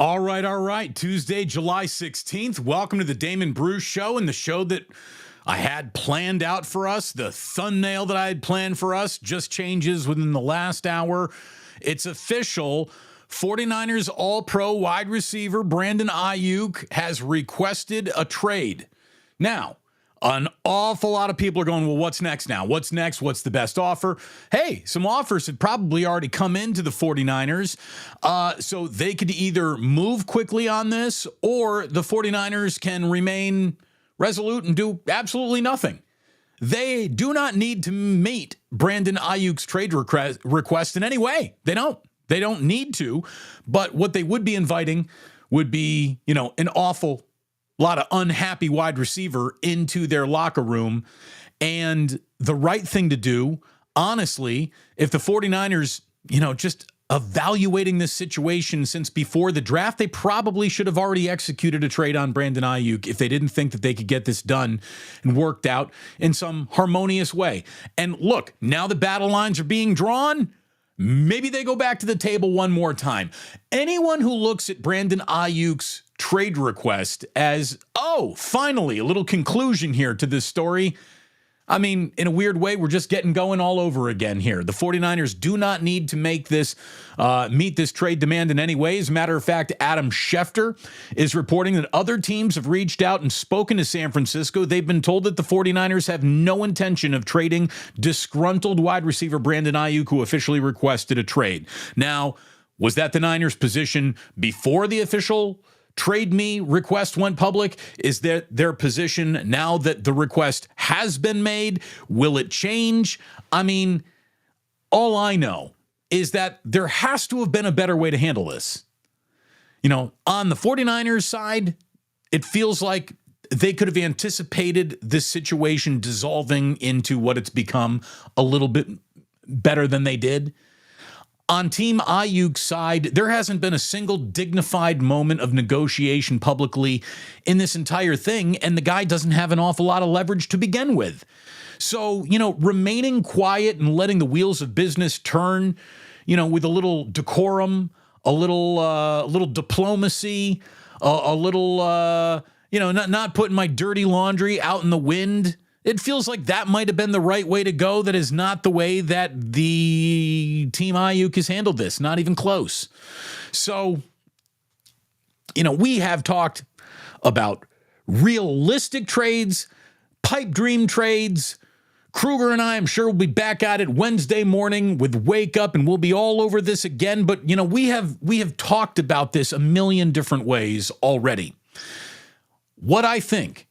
All right. Tuesday, July 16th. Welcome to the Damon Bruce Show, and the show that I had planned out for us. The thumbnail that I had planned for us just changes within the last hour. It's official. 49ers All-Pro wide receiver Brandon Aiyuk has requested a trade. Now, an awful lot of people are going, well, what's next now? What's next? What's the best offer? Hey, some offers had probably already come into the 49ers, so they could either move quickly on this or the 49ers can remain resolute and do absolutely nothing. They do not need to meet Brandon Aiyuk's trade request in any way. They don't need to, but what they would be inviting would be, an awful lot of unhappy wide receiver into their locker room. And the right thing to do, honestly, if the 49ers, just evaluating this situation since before the draft, they probably should have already executed a trade on Brandon Aiyuk if they didn't think that they could get this done and worked out in some harmonious way. And look, now the battle lines are being drawn. Maybe they go back to the table one more time. Anyone who looks at Brandon Aiyuk's trade request as, finally, a little conclusion here to this story. I mean, in a weird way, we're just getting going all over again here. The 49ers do not need to make this, meet this trade demand in any way. As a matter of fact, Adam Schefter is reporting that other teams have reached out and spoken to San Francisco. They've been told that the 49ers have no intention of trading disgruntled wide receiver Brandon Aiyuk, who officially requested a trade. Now, was that the Niners' position before the official trade me request went public? Is that their position now that the request has been made? Will it change? I mean, all I know is that there has to have been a better way to handle this. On the 49ers side, it feels like they could have anticipated this situation dissolving into what it's become a little bit better than they did. On Team Aiyuk's side, there hasn't been a single dignified moment of negotiation publicly in this entire thing, and the guy doesn't have an awful lot of leverage to begin with. So, remaining quiet and letting the wheels of business turn, with a little decorum, a little diplomacy, a little, not putting my dirty laundry out in the wind. It feels like that might have been the right way to go. That is not the way that the Team Aiyuk has handled this. Not even close. So, we have talked about realistic trades, pipe dream trades. Kruger and I, I'm sure, will be back at it Wednesday morning with Wake Up, and we'll be all over this again. But, we have talked about this a million different ways already. What I think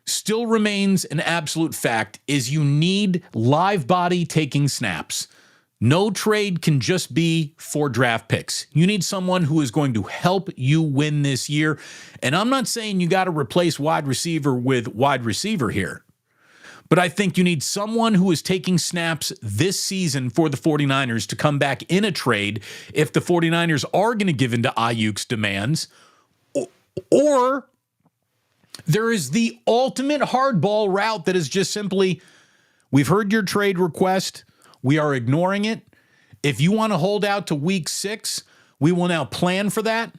still remains an absolute fact is you need live body taking snaps. No trade can just be for draft picks. You need someone who is going to help you win this year. And I'm not saying you got to replace wide receiver with wide receiver here, but I think you need someone who is taking snaps this season for the 49ers to come back in a trade if the 49ers are going to give in to Aiyuk's demands, or there is the ultimate hardball route that is just simply, we've heard your trade request. We are ignoring it. If you want to hold out to week 6, we will now plan for that.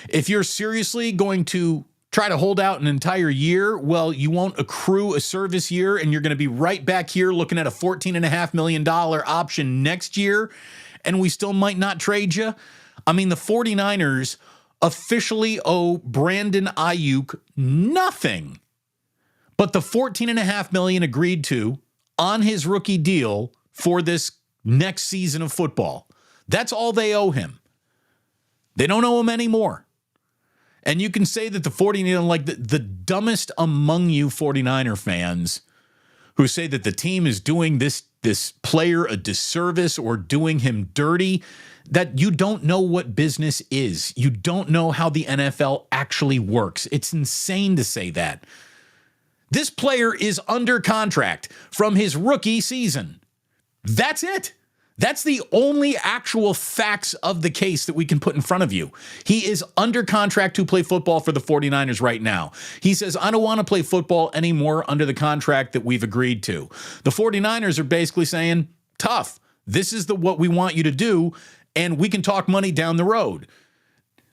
If you're seriously going to try to hold out an entire year, well, you won't accrue a service year, and you're going to be right back here looking at a $14.5 million option next year, and we still might not trade you. I mean, the 49ers officially owe Brandon Aiyuk nothing but the $14.5 million agreed to on his rookie deal for this next season of football. That's all they owe him. They don't owe him any more. And you can say that the 49ers, like the dumbest among you 49er fans who say that the team is doing this player a disservice or doing him dirty, that you don't know what business is. You don't know how the NFL actually works. It's insane to say that. This player is under contract from his rookie season. That's it. That's the only actual facts of the case that we can put in front of you. He is under contract to play football for the 49ers right now. He says, I don't want to play football anymore under the contract that we've agreed to. The 49ers are basically saying, tough. This is what we want you to do, and we can talk money down the road.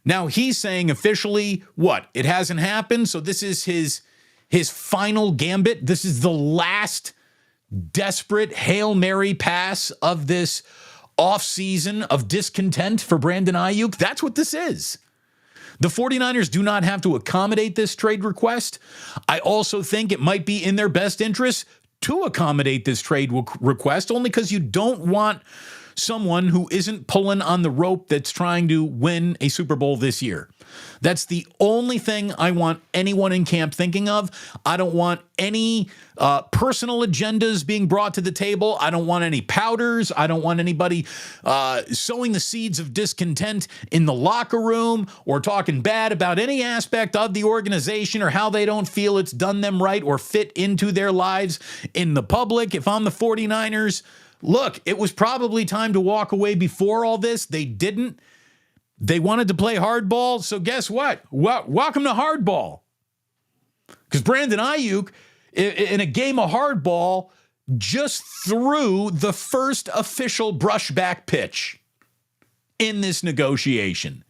Now he's saying officially, what? It hasn't happened, so this is his final gambit. This is the last desperate Hail Mary pass of this offseason of discontent for Brandon Aiyuk. That's what this is. The 49ers do not have to accommodate this trade request. I also think it might be in their best interest to accommodate this trade request, only because you don't want someone who isn't pulling on the rope that's trying to win a Super Bowl this year. That's the only thing I want anyone in camp thinking of. I don't want any personal agendas being brought to the table. I don't want any powders. I don't want anybody sowing the seeds of discontent in the locker room or talking bad about any aspect of the organization or how they don't feel it's done them right or fit into their lives in the public. If I'm the 49ers, look, it was probably time to walk away before all this. They didn't. They wanted to play hardball, so guess what? Welcome to hardball. Because Brandon Aiyuk, in a game of hardball, just threw the first official brushback pitch in this negotiation.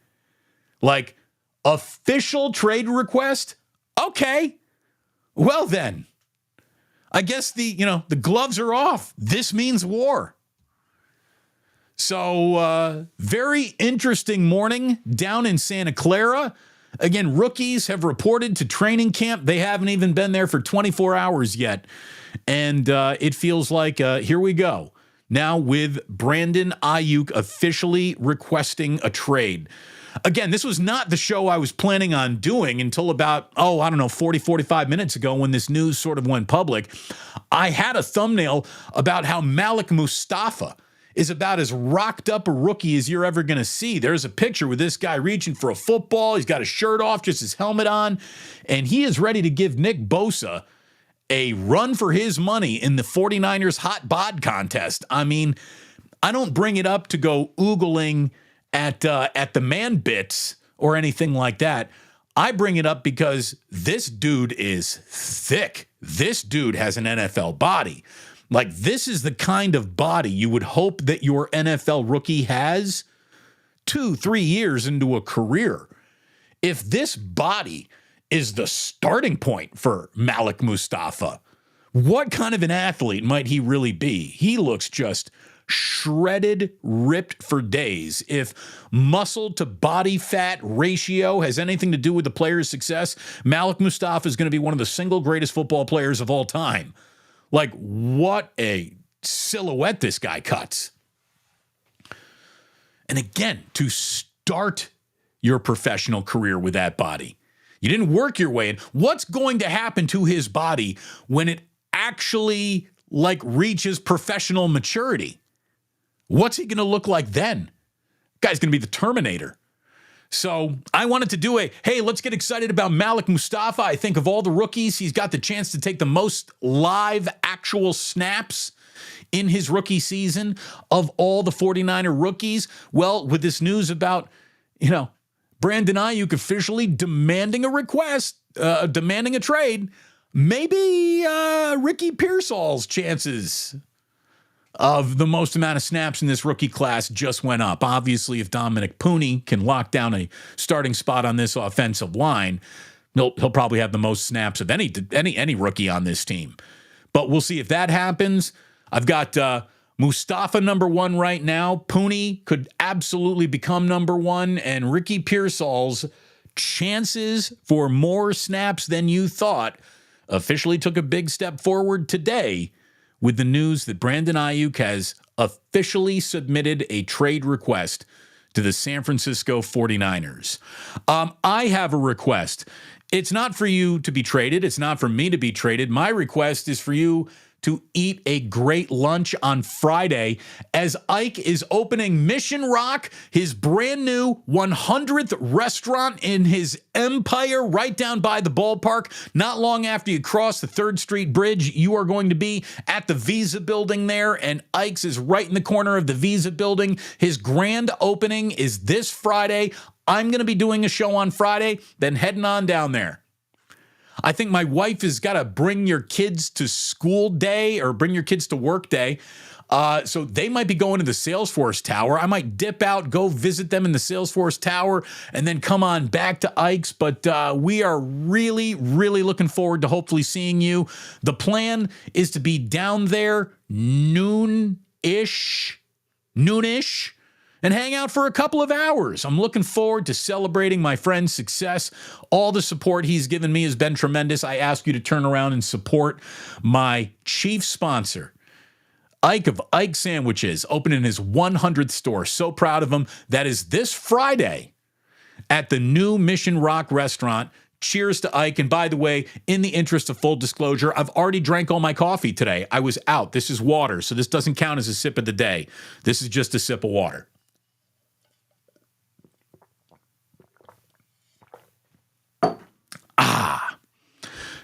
Like, official trade request? Okay. Well then, I guess the gloves are off. This means war. So, very interesting morning down in Santa Clara. Again, rookies have reported to training camp. They haven't even been there for 24 hours yet. And it feels like, here we go. Now with Brandon Aiyuk officially requesting a trade. Again, this was not the show I was planning on doing until about, 40, 45 minutes ago when this news sort of went public. I had a thumbnail about how Malik Mustapha is about as rocked up a rookie as you're ever going to see. There's a picture with this guy reaching for a football. He's got his shirt off, just his helmet on, and he is ready to give Nick Bosa a run for his money in the 49ers hot bod contest. I mean, I don't bring it up to go oogling at the man bits or anything like that. I bring it up because this dude is thick. This dude has an NFL body. Like, this is the kind of body you would hope that your NFL rookie has 2-3 years into a career. If this body is the starting point for Malik Mustapha, what kind of an athlete might he really be? He looks just shredded, ripped for days. If muscle to body fat ratio has anything to do with the player's success, Malik Mustapha is going to be one of the single greatest football players of all time. Like, what a silhouette this guy cuts. And again, to start your professional career with that body, you didn't work your way in. What's going to happen to his body when it actually, reaches professional maturity? What's he going to look like then? Guy's going to be the Terminator. So I wanted to do hey, let's get excited about Malik Mustapha. I think of all the rookies, he's got the chance to take the most live actual snaps in his rookie season of all the 49er rookies. Well, with this news about, Brandon Aiyuk officially demanding a request, demanding a trade, maybe Ricky Pearsall's chances of the most amount of snaps in this rookie class just went up. Obviously, if Dominic Pooney can lock down a starting spot on this offensive line, he'll probably have the most snaps of any rookie on this team. But we'll see if that happens. I've got Mustapha number 1 right now. Pooney could absolutely become number 1, and Ricky Pearsall's chances for more snaps than you thought officially took a big step forward today with the news that Brandon Aiyuk has officially submitted a trade request to the San Francisco 49ers. I have a request. It's not for you to be traded. It's not for me to be traded. My request is for you to eat a great lunch on Friday as Ike is opening Mission Rock, his brand new 100th restaurant in his empire right down by the ballpark. Not long after you cross the 3rd Street Bridge, you are going to be at the Visa building there, and Ike's is right in the corner of the Visa building. His grand opening is this Friday. I'm going to be doing a show on Friday, then heading on down there. I think my wife has got to bring your kids to school day or bring your kids to work day. So they might be going to the Salesforce Tower. I might dip out, go visit them in the Salesforce Tower, and then come on back to Ike's. But we are really, really looking forward to hopefully seeing you. The plan is to be down there noonish, and hang out for a couple of hours. I'm looking forward to celebrating my friend's success. All the support he's given me has been tremendous. I ask you to turn around and support my chief sponsor, Ike of Ike Sandwiches, opening his 100th store. So proud of him. That is this Friday at the new Mission Rock restaurant. Cheers to Ike. And by the way, in the interest of full disclosure, I've already drank all my coffee today. I was out. This is water, so this doesn't count as a sip of the day. This is just a sip of water.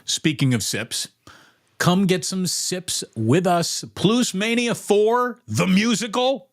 Speaking of sips, come get some sips with us. Plo Mania 4, the musical.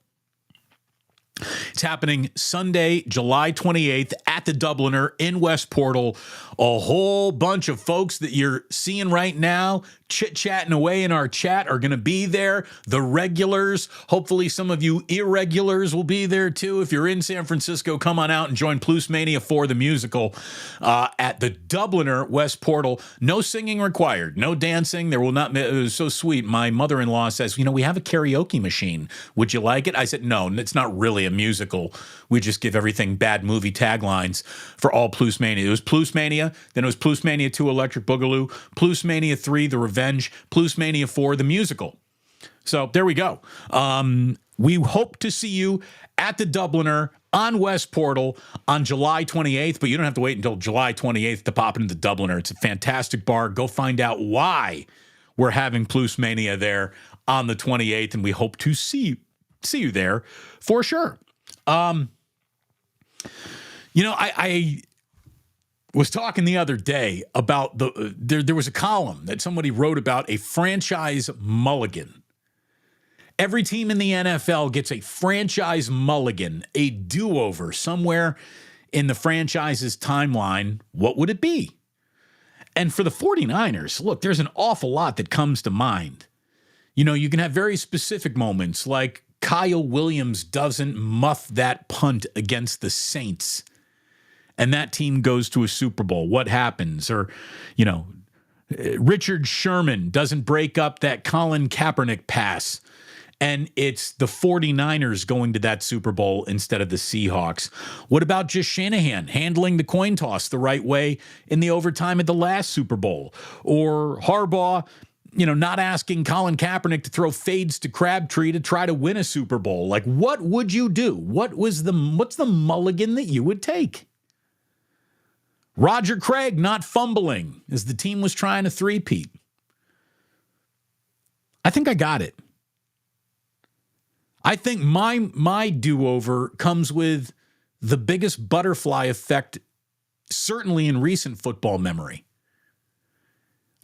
It's happening Sunday, July 28th at the Dubliner in West Portal. A whole bunch of folks that you're seeing right now chit-chatting away in our chat are going to be there. The regulars, hopefully some of you irregulars will be there too. If you're in San Francisco, come on out and join Plo Mania 4, the musical at the Dubliner West Portal. No singing required, no dancing. There will not be. It was so sweet. My mother-in-law says, we have a karaoke machine. Would you like it? I said, no, it's not really a musical. We just give everything bad movie taglines for all Plo Mania. It was Plo Mania, then it was Plo Mania 2, Electric Boogaloo, Plo Mania 3, The Revenge, Plo Mania 4, the musical. So there we go. We hope to see you at the Dubliner on West Portal on July 28th, but you don't have to wait until July 28th to pop into the Dubliner. It's a fantastic bar. Go find out why we're having Plo Mania there on the 28th, and we hope to see you there for sure. I was talking the other day about there was a column that somebody wrote about a franchise mulligan. Every team in the NFL gets a franchise mulligan, a do-over somewhere in the franchise's timeline. What would it be? And for the 49ers, look, there's an awful lot that comes to mind. You can have very specific moments like Kyle Williams doesn't muff that punt against the Saints, and that team goes to a Super Bowl. What happens? Or, Richard Sherman doesn't break up that Colin Kaepernick pass, and it's the 49ers going to that Super Bowl instead of the Seahawks. What about just Shanahan handling the coin toss the right way in the overtime at the last Super Bowl? Or Harbaugh, not asking Colin Kaepernick to throw fades to Crabtree to try to win a Super Bowl. Like, what would you do? What's the mulligan that you would take? Roger Craig not fumbling as the team was trying to three-peat. I think I got it. I think my do-over comes with the biggest butterfly effect, certainly in recent football memory.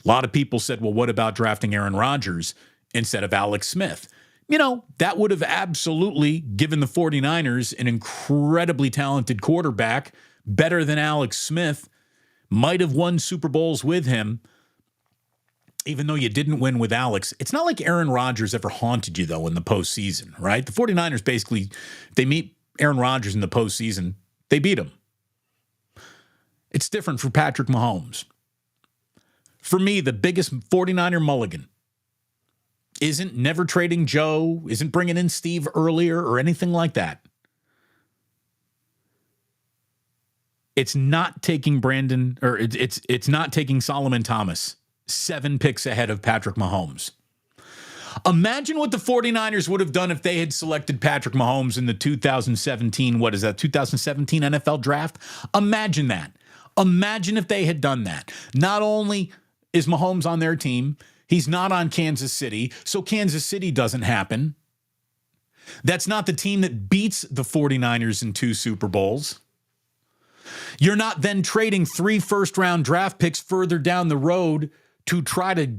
A lot of people said, well, what about drafting Aaron Rodgers instead of Alex Smith? That would have absolutely given the 49ers an incredibly talented quarterback, better than Alex Smith, might have won Super Bowls with him, even though you didn't win with Alex. It's not like Aaron Rodgers ever haunted you, though, in the postseason, right? The 49ers basically, if they meet Aaron Rodgers in the postseason, they beat him. It's different for Patrick Mahomes. For me, the biggest 49er mulligan isn't never trading Joe, isn't bringing in Steve earlier or anything like that. It's not taking it's not taking Solomon Thomas 7 picks ahead of Patrick Mahomes. Imagine what the 49ers would have done if they had selected Patrick Mahomes in the 2017 NFL draft. Imagine that. Imagine if they had done that. Not only is Mahomes on their team, he's not on Kansas City, so Kansas City doesn't happen. That's not the team that beats the 49ers in 2 Super Bowls. You're not then trading 3 first-round draft picks further down the road to try to,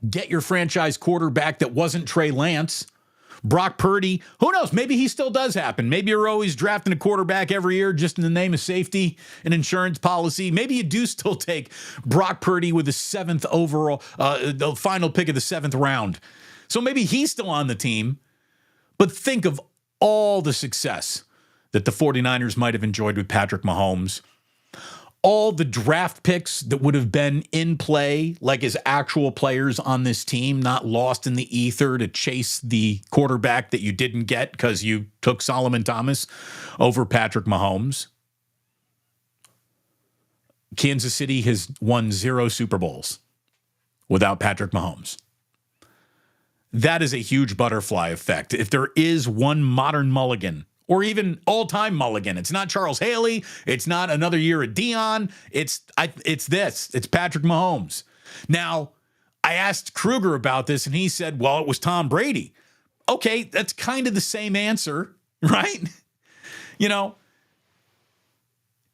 get your franchise quarterback that wasn't Trey Lance Brock Purdy, who knows? Maybe he still does happen. Maybe you're always drafting a quarterback every year just in the name of safety and insurance policy. Maybe you do still take Brock Purdy with the 7th overall, the final pick of the 7th round. So maybe he's still on the team. But think of all the success that the 49ers might have enjoyed with Patrick Mahomes. All the draft picks that would have been in play, like as actual players on this team, not lost in the ether to chase the quarterback that you didn't get because you took Solomon Thomas over Patrick Mahomes. Kansas City has won 0 Super Bowls without Patrick Mahomes. That is a huge butterfly effect. If there is one modern mulligan, or even all-time mulligan. It's not Charles Haley. It's not another year of Dion. It's this. It's Patrick Mahomes. Now, I asked Kruger about this, and he said, well, it was Tom Brady. Okay, that's kind of the same answer, right? You know,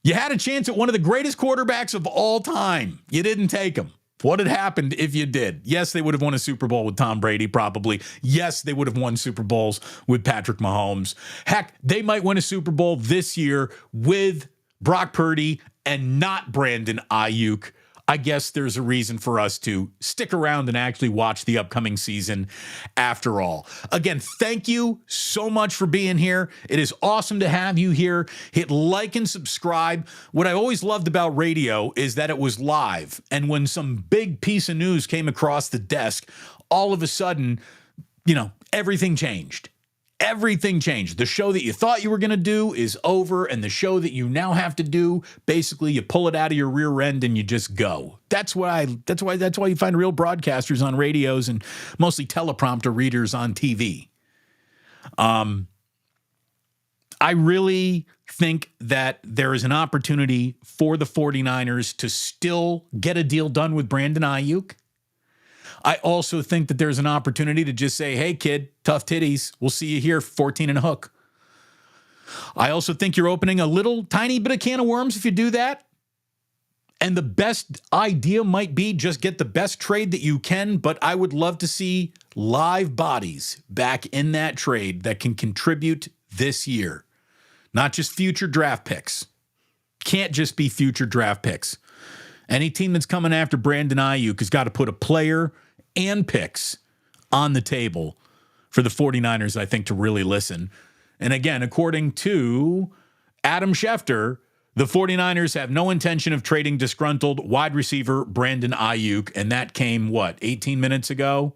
you had a chance at one of the greatest quarterbacks of all time. You didn't take him. What had happened if you did? Yes, they would have won a Super Bowl with Tom Brady, probably. Yes, they would have won Super Bowls with Patrick Mahomes. Heck, they might win a Super Bowl this year with Brock Purdy and not Brandon Aiyuk. I guess there's a reason for us to stick around and actually watch the upcoming season after all. Again, thank you so much for being here. It is awesome to have you here. Hit like and subscribe. What I always loved about radio is that it was live. And when some big piece of news came across the desk, all of a sudden, you know, everything changed. Everything changed. The show that you thought you were going to do is over, and the show that you now have to do, basically you pull it out of your rear end and you just go. That's why you find real broadcasters on radios and mostly teleprompter readers on TV. I really think that there is an opportunity for the 49ers to still get a deal done with Brandon Aiyuk. I also think that there's an opportunity to just say, hey, kid, tough titties. We'll see you here, 14 and a hook. I also think you're opening a little tiny bit of can of worms if you do that. And the best idea might be just get the best trade that you can, but I would love to see live bodies back in that trade that can contribute this year. Not just future draft picks. Can't just be future draft picks. Any team that's coming after Brandon Aiyuk has got to put a player and picks on the table for the 49ers, I think, to really listen. And again, according to Adam Schefter, the 49ers have no intention of trading disgruntled wide receiver Brandon Aiyuk, and that came, 18 minutes ago?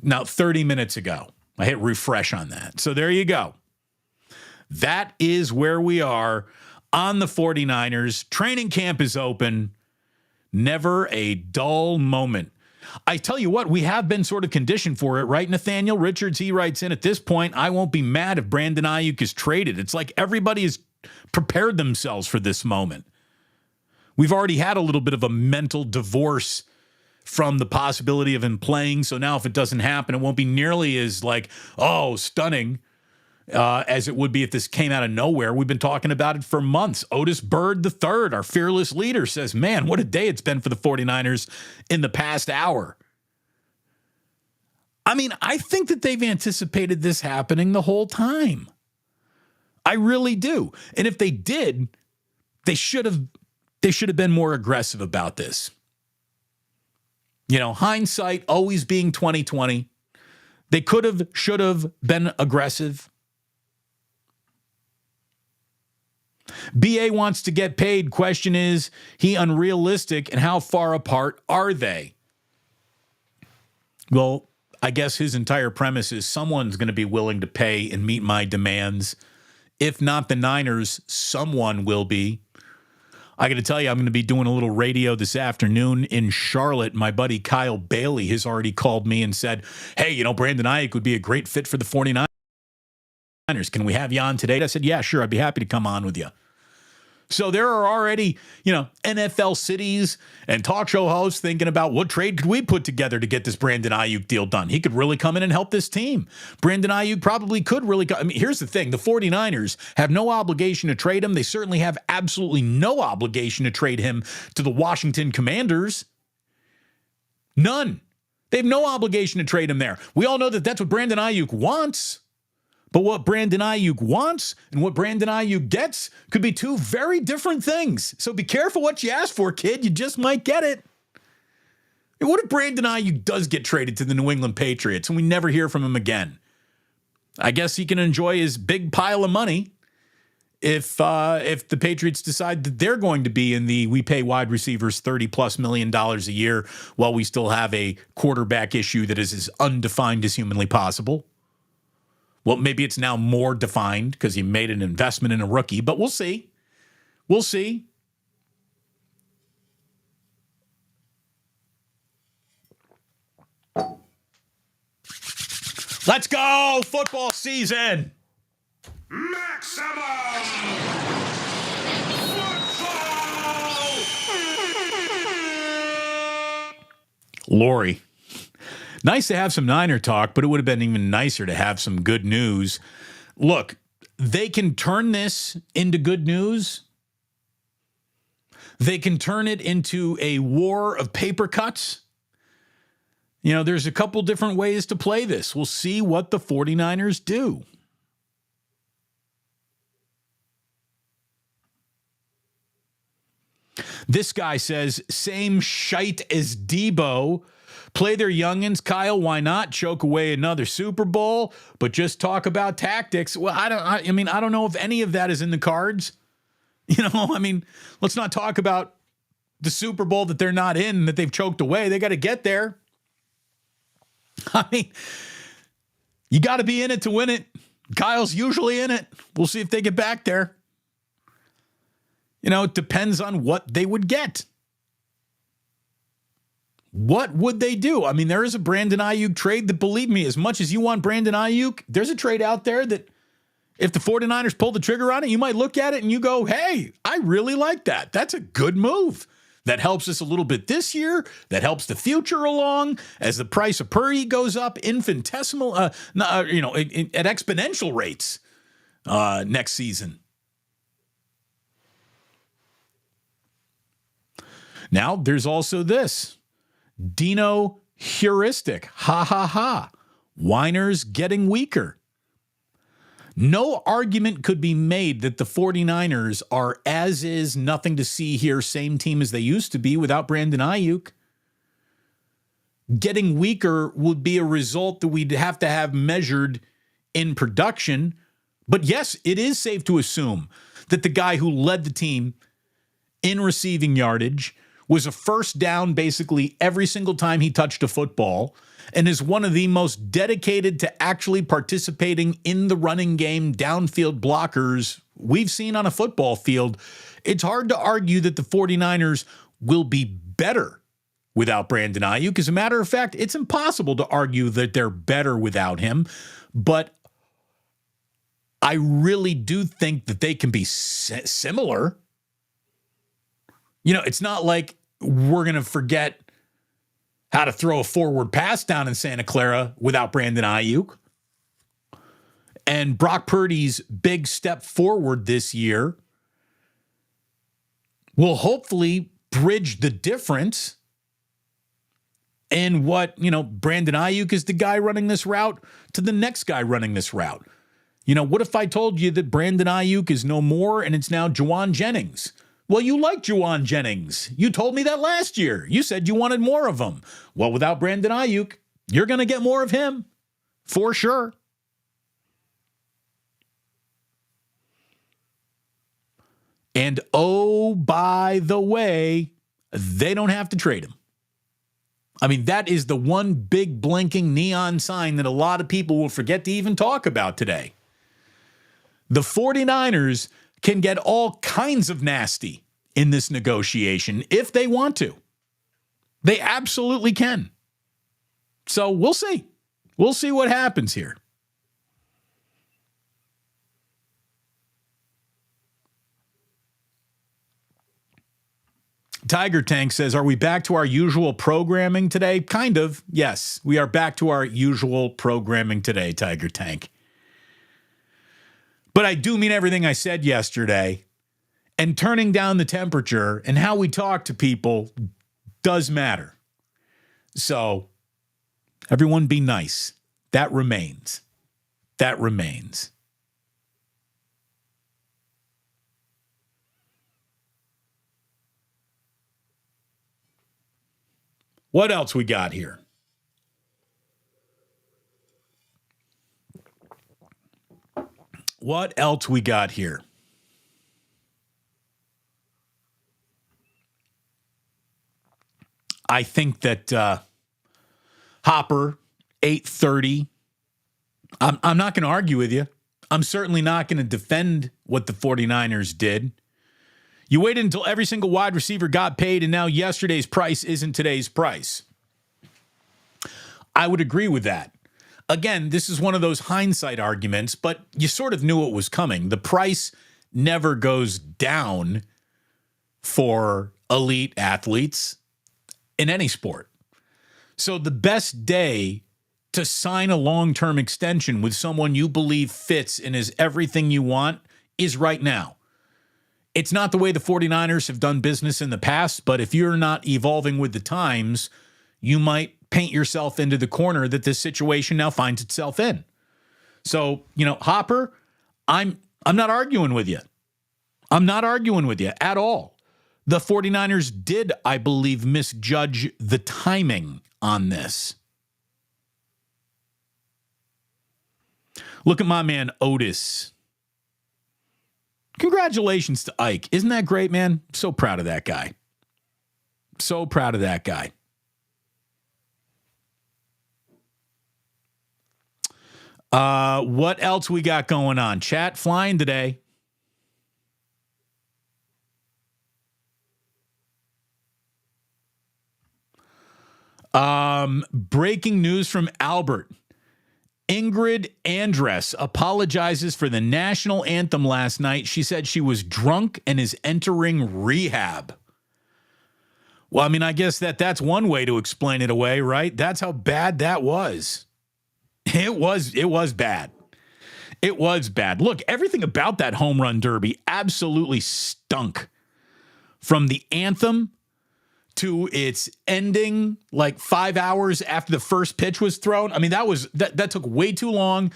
No, 30 minutes ago. I hit refresh on that. So there you go. That is where we are on the 49ers. Training camp is open. Never a dull moment. I tell you what, we have been sort of conditioned for it, right? Nathaniel Richards, he writes in, at this point, I won't be mad if Brandon Aiyuk is traded. It's like everybody has prepared themselves for this moment. We've already had a little bit of a mental divorce from the possibility of him playing. So now if it doesn't happen, it won't be nearly as stunning as it would be if this came out of nowhere. We've been talking about it for months. Otis Bird III, our fearless leader, says, man, what a day it's been for the 49ers in the past hour. I mean, I think that they've anticipated this happening the whole time. I really do. And if they did, they should have been more aggressive about this. You know, hindsight always being 20/20. They should have been aggressive. BA wants to get paid. Question is, he unrealistic, and how far apart are they? Well, I guess his entire premise is someone's going to be willing to pay and meet my demands. If not the Niners, someone will be. I got to tell you, I'm going to be doing a little radio this afternoon in Charlotte. My buddy Kyle Bailey has already called me and said, hey, you know, Brandon Aiyuk would be a great fit for the 49ers. Can we have you on today? I said, yeah, sure. I'd be happy to come on with you. So there are already, NFL cities and talk show hosts thinking about what trade could we put together to get this Brandon Aiyuk deal done. He could really come in and help this team. Brandon Aiyuk probably could really I mean, here's the thing. The 49ers have no obligation to trade him. They certainly have absolutely no obligation to trade him to the Washington Commanders. None. They have no obligation to trade him there. We all know that that's what Brandon Aiyuk wants. But what Brandon Aiyuk wants and what Brandon Aiyuk gets could be two very different things. So be careful what you ask for, kid. You just might get it. And what if Brandon Aiyuk does get traded to the New England Patriots and we never hear from him again? I guess he can enjoy his big pile of money if the Patriots decide that they're going to be in the we pay wide receivers $30+ million a year while we still have a quarterback issue that is as undefined as humanly possible. Well, maybe it's now more defined because he made an investment in a rookie, but we'll see. We'll see. Let's go, football season. Maximum football. Lori. Nice to have some Niner talk, but it would have been even nicer to have some good news. Look, they can turn this into good news. They can turn it into a war of paper cuts. You know, there's a couple different ways to play this. We'll see what the 49ers do. This guy says, same shite as Debo. Play their youngins, Kyle, why not? Choke away another Super Bowl, but just talk about tactics. Well, I don't know if any of that is in the cards. You know, I mean, let's not talk about the Super Bowl that they're not in, that they've choked away. They got to get there. I mean, you got to be in it to win it. Kyle's usually in it. We'll see if they get back there. You know, it depends on what they would get. What would they do? I mean, there is a Brandon Aiyuk trade that, believe me, as much as you want Brandon Aiyuk, there's a trade out there that if the 49ers pull the trigger on it, you might look at it and you go, hey, I really like that. That's a good move. That helps us a little bit this year. That helps the future along as the price of Purdy goes up infinitesimal, at exponential rates next season. Now, there's also this. Dino heuristic. Ha, ha, ha. Whiners getting weaker. No argument could be made that the 49ers are as is, nothing to see here, same team as they used to be without Brandon Aiyuk. Getting weaker would be a result that we'd have to have measured in production. But yes, it is safe to assume that the guy who led the team in receiving yardage was a first down basically every single time he touched a football and is one of the most dedicated to actually participating in the running game downfield blockers we've seen on a football field. It's hard to argue that the 49ers will be better without Brandon Aiyuk. As a matter of fact, it's impossible to argue that they're better without him, but I really do think that they can be similar. You know, it's not like we're going to forget how to throw a forward pass down in Santa Clara without Brandon Aiyuk. And Brock Purdy's big step forward this year will hopefully bridge the difference in what, Brandon Aiyuk is the guy running this route to the next guy running this route. You know, what if I told you that Brandon Aiyuk is no more and it's now Juwan Jennings? Well, you like Juwan Jennings. You told me that last year. You said you wanted more of him. Well, without Brandon Aiyuk, you're going to get more of him for sure. And oh, by the way, they don't have to trade him. I mean, that is the one big blinking neon sign that a lot of people will forget to even talk about today. The 49ers can get all kinds of nasty in this negotiation if they want to. They absolutely can. So we'll see. We'll see what happens here. Tiger Tank says, are we back to our usual programming today? Kind of. Yes, we are back to our usual programming today, Tiger Tank. But I do mean everything I said yesterday. And turning down the temperature and how we talk to people does matter. So Everyone be nice. That remains. That remains. What else we got here? What else we got here? I think that Hopper, 8:30. I'm not going to argue with you. I'm certainly not going to defend what the 49ers did. You waited until every single wide receiver got paid, and now yesterday's price isn't today's price. I would agree with that. Again, this is one of those hindsight arguments, but you sort of knew it was coming. The price never goes down for elite athletes in any sport. So the best day to sign a long-term extension with someone you believe fits and is everything you want is right now. It's not the way the 49ers have done business in the past, but if you're not evolving with the times, you might paint yourself into the corner that this situation now finds itself in. So, Hopper, I'm not arguing with you. I'm not arguing with you at all. The 49ers did, I believe, misjudge the timing on this. Look at my man Otis. Congratulations to Aiyuk. Isn't that great, man? So proud of that guy. So proud of that guy. What else we got going on? Chat flying today. Breaking news from Albert. Ingrid Andress apologizes for the national anthem last night. She said she was drunk and is entering rehab. Well, I mean, I guess that's one way to explain it away, right? That's how bad that was. It was bad. It was bad. Look, everything about that home run derby absolutely stunk. From the anthem to its ending like 5 hours after the first pitch was thrown. I mean, that took way too long.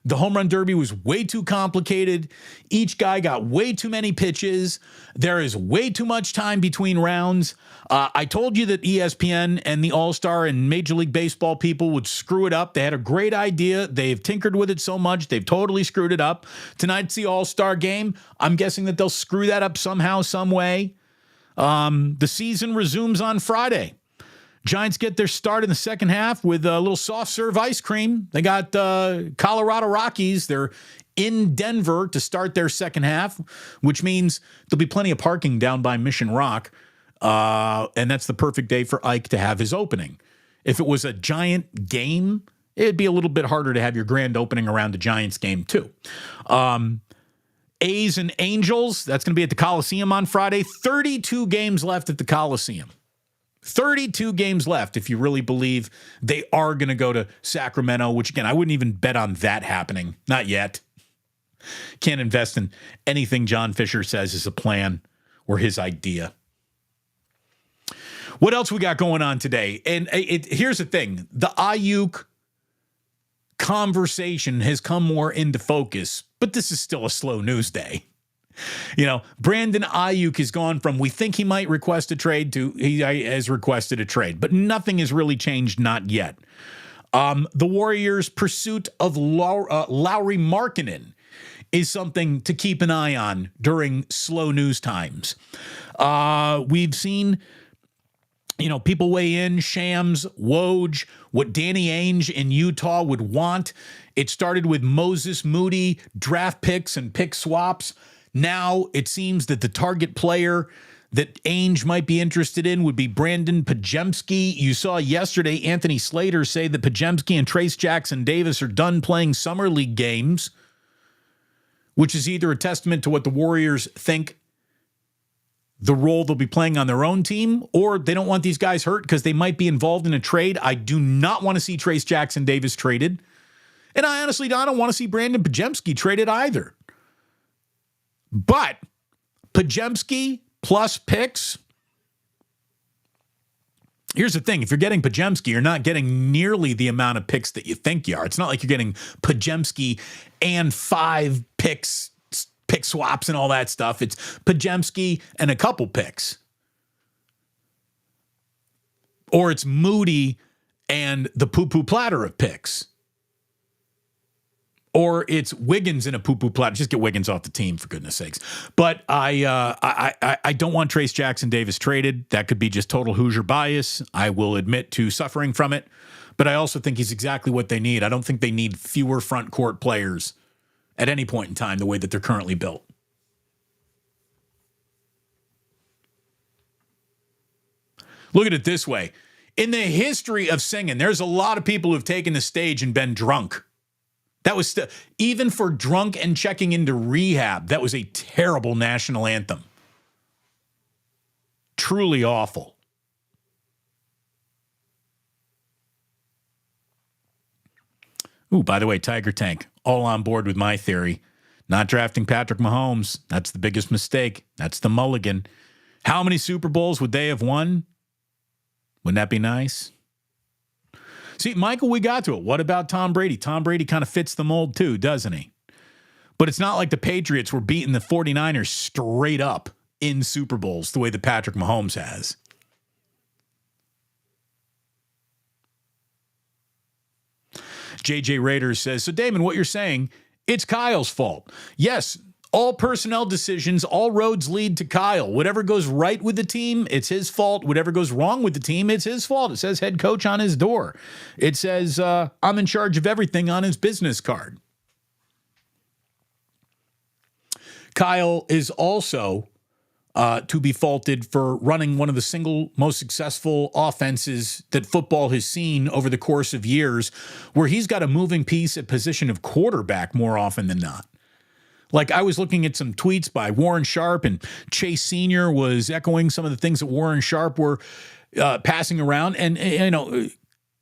The home run derby was way too complicated. Each guy got way too many pitches. There is way too much time between rounds. I told you that ESPN and the All-Star and Major League Baseball people would screw it up. They had a great idea. They've tinkered with it so much. They've totally screwed it up. Tonight's the All-Star game. I'm guessing that they'll screw that up somehow, some way. The season resumes on Friday. Giants get their start in the second half with a little soft serve ice cream. They got Colorado Rockies. They're in Denver to start their second half, which means there'll be plenty of parking down by Mission Rock. And that's the perfect day for Aiyuk to have his opening. If it was a Giant game, it'd be a little bit harder to have your grand opening around the Giants game too. A's and Angels, that's going to be at the Coliseum on Friday. 32 games left at the Coliseum. 32 games left if you really believe they are going to go to Sacramento, which, again, I wouldn't even bet on that happening. Not yet. Can't invest in anything John Fisher says is a plan or his idea. What else we got going on today? And here's the thing. The Aiyuk conversation has come more into focus, but this is still a slow news day. Brandon Aiyuk has gone from we think he might request a trade to he has requested a trade, but nothing has really changed, not yet. The Warriors' pursuit of Lauri Markkanen is something to keep an eye on during slow news times. We've seen people weigh in, Shams, Woj, what Danny Ainge in Utah would want. It started with Moses Moody, draft picks and pick swaps. Now it seems that the target player that Ainge might be interested in would be Brandon Pajemski. You saw yesterday Anthony Slater say that Pajemski and Trace Jackson Davis are done playing summer league games, which is either a testament to what the Warriors think the role they'll be playing on their own team, or they don't want these guys hurt because they might be involved in a trade. I do not want to see Trace Jackson Davis traded. And I don't want to see Brandon Pajemski traded either. But Pajemski plus picks, Here's the thing. If you're getting Pajemski, you're not getting nearly the amount of picks that you think you are. It's not like you're getting Pajemski and 5 picks, pick swaps and all that stuff. It's Pajemski and a couple picks. Or it's Moody and the poo-poo platter of picks. Or it's Wiggins in a poo-poo platter. Just get Wiggins off the team, for goodness sakes. But I don't want Trace Jackson Davis traded. That could be just total Hoosier bias. I will admit to suffering from it. But I also think he's exactly what they need. I don't think they need fewer front court players at any point in time the way that they're currently built. Look at it this way. In the history of singing, there's a lot of people who've taken the stage and been drunk. That was even for drunk and checking into rehab, that was a terrible national anthem. Truly awful. Ooh, by the way, Tiger Tank, all on board with my theory. Not drafting Patrick Mahomes. That's the biggest mistake. That's the mulligan. How many Super Bowls would they have won? Wouldn't that be nice? See, Michael, we got to it. What about Tom Brady? Tom Brady kind of fits the mold too, doesn't he? But it's not like the Patriots were beating the 49ers straight up in Super Bowls the way that Patrick Mahomes has. JJ Raiders says, so Damon, what you're saying, it's Kyle's fault. Yes, all personnel decisions, all roads lead to Kyle. Whatever goes right with the team, it's his fault. Whatever goes wrong with the team, it's his fault. It says head coach on his door. It says I'm in charge of everything on his business card. Kyle is also to be faulted for running one of the single most successful offenses that football has seen over the course of years, where he's got a moving piece at position of quarterback more often than not. Like, I was looking at some tweets by Warren Sharp, and Chase Sr. was echoing some of the things that Warren Sharp were passing around. And, you know,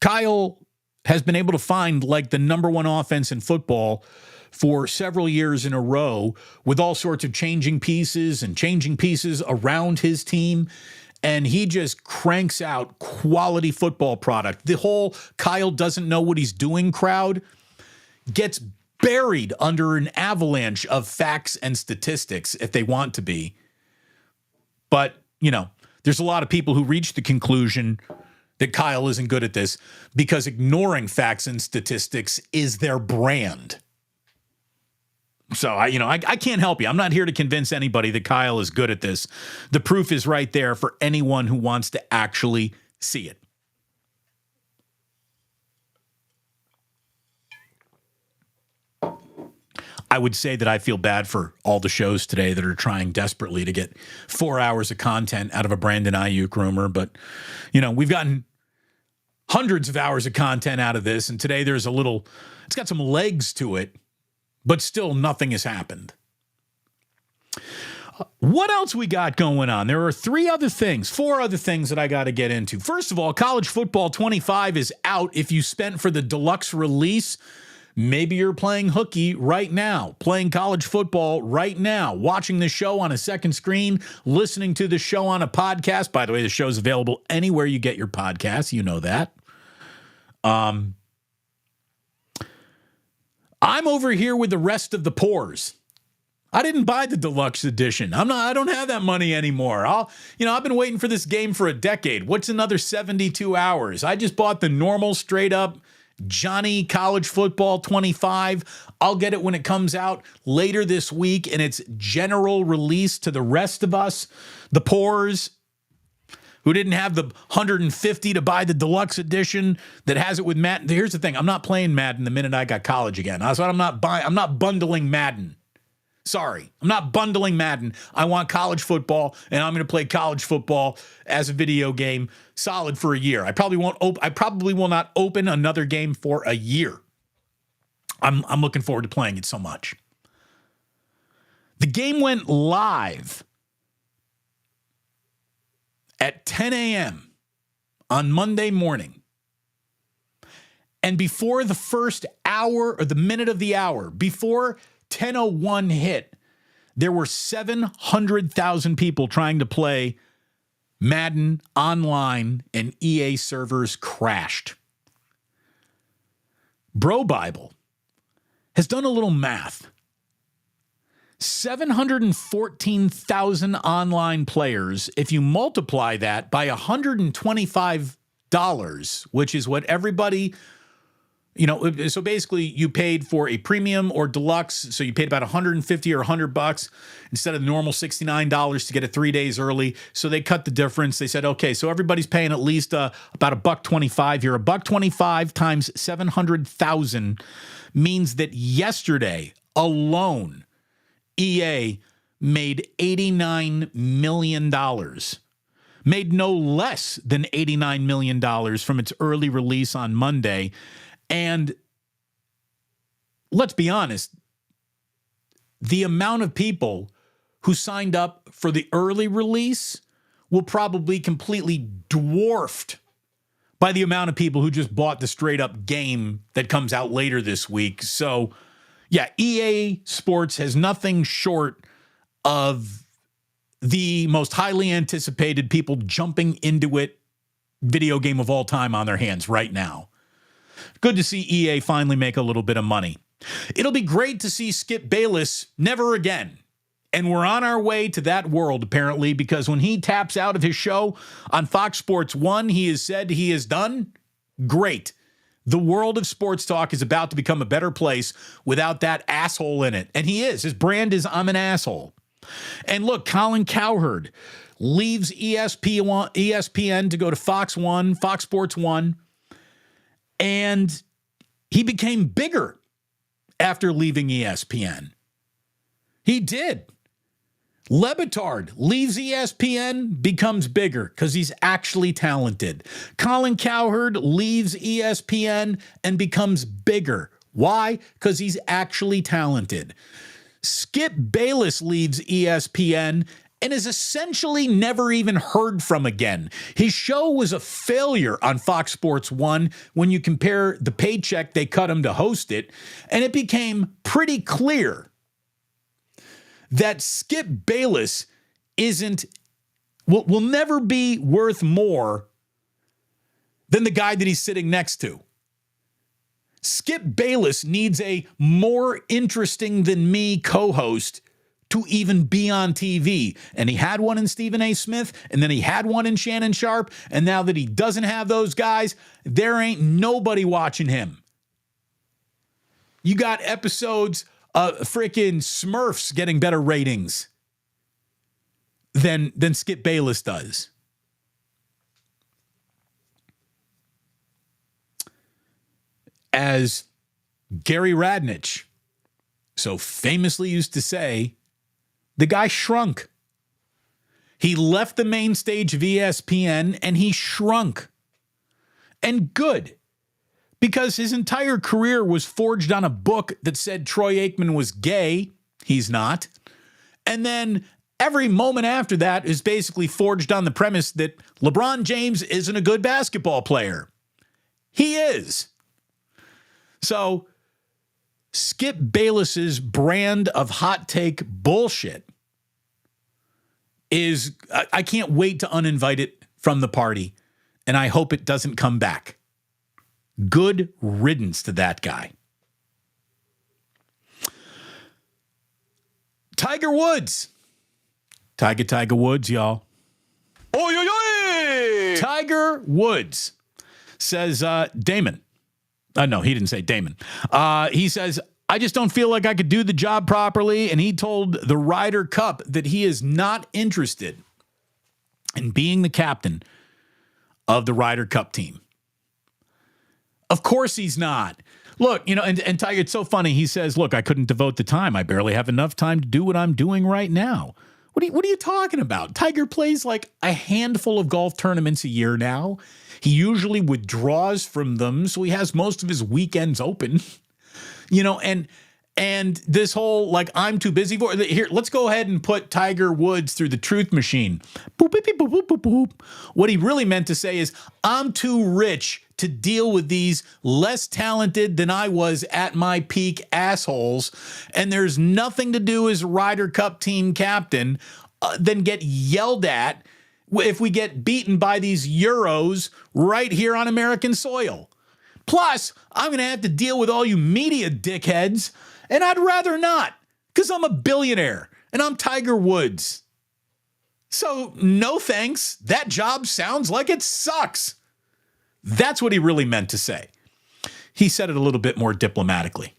Kyle has been able to find, like, the number one offense in football for several years in a row with all sorts of changing pieces around his team. And he just cranks out quality football product. The whole Kyle doesn't know what he's doing crowd gets buried under an avalanche of facts and statistics if they want to be. But, you know, there's a lot of people who reach the conclusion that Kyle isn't good at this because ignoring facts and statistics is their brand. So, I can't help you. I'm not here to convince anybody that Kyle is good at this. The proof is right there for anyone who wants to actually see it. I would say that I feel bad for all the shows today that are trying desperately to get 4 hours of content out of a Brandon Aiyuk rumor. But, you know, we've gotten hundreds of hours of content out of this. And today it's got some legs to it, but still nothing has happened. What else we got going on? There are 4 other things that I got to get into. First of all, College Football 25 is out. If you spent for the deluxe release, maybe you're playing hooky right now, playing college football right now, watching the show on a second screen, listening to the show on a podcast. By the way, the show's available anywhere you get your podcasts. You know that. I'm over here with the rest of the poors. I didn't buy the deluxe edition. I don't have that money anymore. I've been waiting for this game for a decade. What's another 72 hours? I just bought the normal straight up Johnny College Football 25. I'll get it when it comes out later this week in its general release to the rest of us, the poors, who didn't have the $150 to buy the deluxe edition that has it with Madden. Here's the thing. I'm not playing Madden the minute I got college again. That's why I'm not bundling Madden. Sorry, I'm not bundling Madden. I want college football, and I'm going to play college football as a video game solid for a year. I probably will not open another game for a year. I'm looking forward to playing it so much. The game went live at 10 a.m. on Monday morning. And before the first hour or the minute of the hour, before 10:01 hit, there were 700,000 people trying to play Madden Online and EA servers crashed. Bro Bible has done a little math. 714,000 online players. If you multiply that by $125, which is what everybody, so basically you paid for a premium or deluxe. So you paid about $150 or $100 instead of the normal $69 to get it 3 days early. So they cut the difference. They said, okay, so everybody's paying at least about $1.25 here. $1.25 times 700,000 means that yesterday alone, EA made $89 million, made no less than $89 million from its early release on Monday. And let's be honest, the amount of people who signed up for the early release will probably be completely dwarfed by the amount of people who just bought the straight up game that comes out later this week. So yeah, EA Sports has nothing short of the most highly anticipated people jumping into it video game of all time on their hands right now. Good to see EA finally make a little bit of money. It'll be great to see Skip Bayless never again. And we're on our way to that world, apparently, because when he taps out of his show on Fox Sports 1, he has said he is done. Great. The world of sports talk is about to become a better place without that asshole in it. And he is. His brand is I'm an asshole. And look, Colin Cowherd leaves ESPN to go to Fox Sports 1. And he became bigger after leaving ESPN. He did. Le Batard leaves ESPN, becomes bigger because he's actually talented. Colin Cowherd leaves ESPN and becomes bigger. Why? Because he's actually talented. Skip Bayless leaves ESPN and is essentially never even heard from again. His show was a failure on Fox Sports 1 when you compare the paycheck they cut him to host it, and it became pretty clear that Skip Bayless will never be worth more than the guy that he's sitting next to. Skip Bayless needs a more interesting than me co-host to even be on TV. And he had one in Stephen A. Smith, and then he had one in Shannon Sharp, and now that he doesn't have those guys, there ain't nobody watching him. You got episodes freaking Smurfs getting better ratings than Skip Bayless does. As Gary Radnich so famously used to say, the guy shrunk. He left the main stage of ESPN and he shrunk. And good. Because his entire career was forged on a book that said Troy Aikman was gay. He's not. And then every moment after that is basically forged on the premise that LeBron James isn't a good basketball player. He is. So Skip Bayless's brand of hot take bullshit is, I can't wait to uninvite it from the party, and I hope it doesn't come back. Good riddance to that guy. Tiger Woods. Tiger Woods, y'all. Oy, oy, oy! Tiger Woods says, Damon. No, he didn't say Damon. He says, I just don't feel like I could do the job properly. And he told the Ryder Cup that he is not interested in being the captain of the Ryder Cup team. Of course he's not. Look, and Tiger, it's so funny. He says, look, I couldn't devote the time. I barely have enough time to do what I'm doing right now. What are you talking about? Tiger plays like a handful of golf tournaments a year now. He usually withdraws from them, so he has most of his weekends open. And this whole, like, I'm too busy for it. Here, let's go ahead and put Tiger Woods through the truth machine. Boop, beep, beep, boop, boop, boop, boop. What he really meant to say is, I'm too rich to deal with these less talented than I was at my peak assholes. And there's nothing to do as Ryder Cup team captain than get yelled at if we get beaten by these Euros right here on American soil. Plus, I'm going to have to deal with all you media dickheads, and I'd rather not, because I'm a billionaire and I'm Tiger Woods. So, no thanks. That job sounds like it sucks. That's what he really meant to say. He said it a little bit more diplomatically.